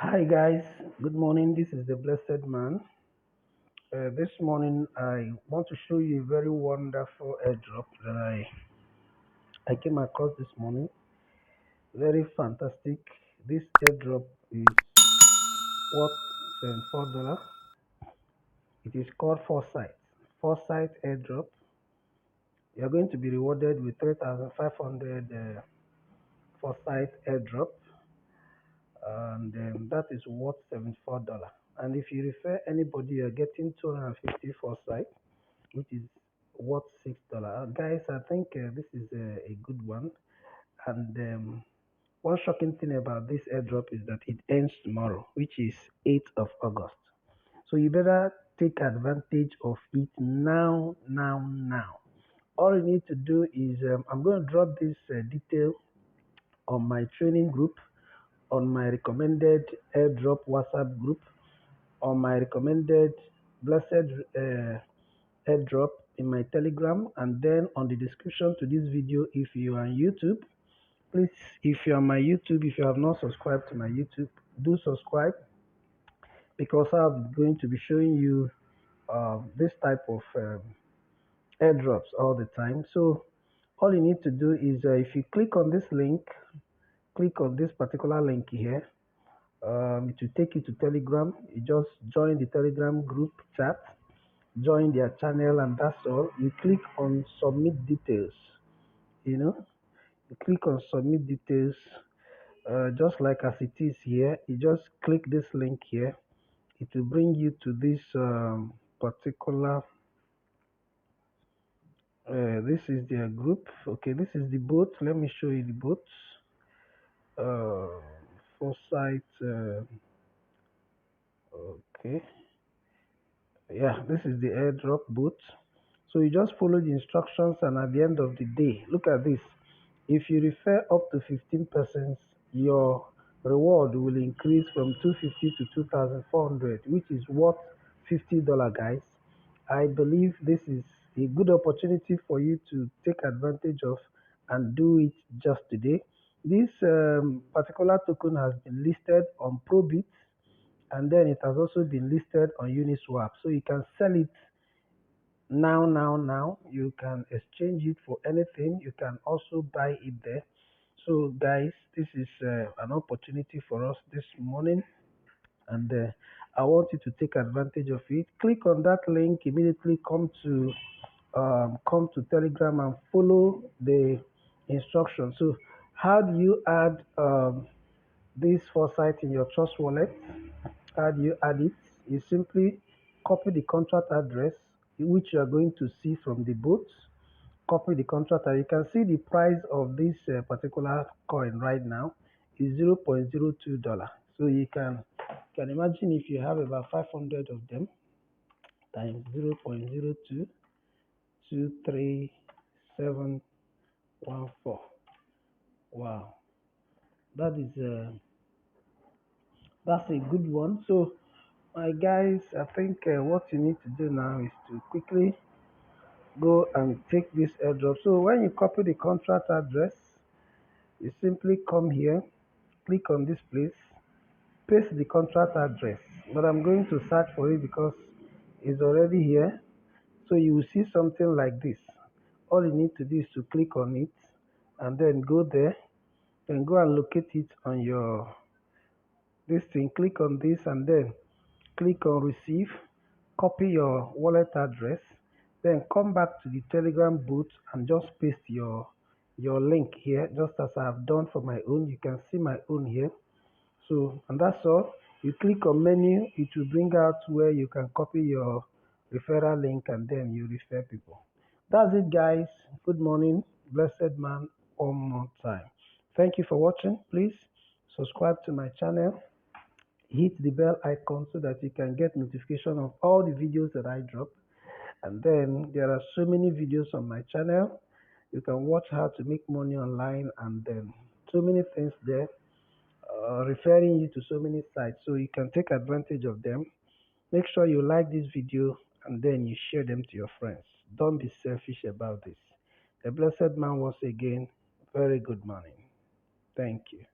Hi guys, good morning. This is the Blessed Man. This morning I want to show you a very wonderful airdrop that I came across this morning. Very fantastic. This airdrop is worth $74. It is called Foresight. Foresight Airdrop. You are going to be rewarded with 3,500 Foresight Airdrop, and that is worth $74. And if you refer anybody, you are getting 250 Foresight, which is worth $6. Guys, I think this is a good one. And one shocking thing about this airdrop is that it ends tomorrow, which is 8th of August. So you better take advantage of it now. All you need to do is I'm going to drop this detail on my training group, on my recommended airdrop WhatsApp group, on my recommended blessed airdrop in my telegram, and then on the description to this video. If you are on YouTube, please, if you are on my YouTube, if you have not subscribed to my YouTube, do subscribe, because I'm going to be showing you this type of airdrops all the time. So all you need to do is if you click on this link, click on this particular link here. It will take you to Telegram. You just join the Telegram group chat, join their channel, and that's all. You click on submit details. You know, you click on submit details, just like as it is here. You just click this link here. It will bring you to this particular. This is their group. Okay, this is the bot. Let me show you the bot. Uh, Foresight. Okay, yeah, this is the airdrop bot. So you just follow the instructions, and at the end of the day, look at this. If you refer up to 15 persons, your reward will increase from 250 to 2,400, which is worth $50, guys. I believe this is a good opportunity for you to take advantage of and do it just today. This particular token has been listed on Probit, and then it has also been listed on Uniswap. So you can sell it now. You can exchange it for anything. You can also buy it there. So guys, this is an opportunity for us this morning, and I want you to take advantage of it. Click on that link immediately. Come to Telegram and follow the instructions. So how do you add this foresight in your trust wallet? How do you add it? You simply copy the contract address which you are going to see from the bot. Copy the contract, and you can see the price of this particular coin right now is $0.02. So you can imagine if you have about 500 of them times 0.0223714. Wow, that is that's a good one. So my guys, I think what you need to do now is to quickly go and take this airdrop. So when you copy the contract address, you simply come here, click on this place, paste the contract address. But I'm going to search for it because it's already here. So you will see something like this. All you need to do is to click on it and then go there and go and locate it on your this thing. Click on this and then click on receive, copy your wallet address, then come back to the Telegram bot and just paste your link here, just as I have done for my own. You can see my own here. So, and that's all. You click on menu, it will bring out where you can copy your referral link, and then you refer people. That's it, guys. Good morning, blessed man. One more time. Thank you for watching. Please subscribe to my channel, hit the bell icon so that you can get notification of all the videos that I drop. And then there are so many videos on my channel. You can watch how to make money online, and then so many things there, referring you to so many sites so you can take advantage of them. Make sure you like this video and then you share them to your friends. Don't be selfish about this. The blessed man, once again, very good morning. Thank you.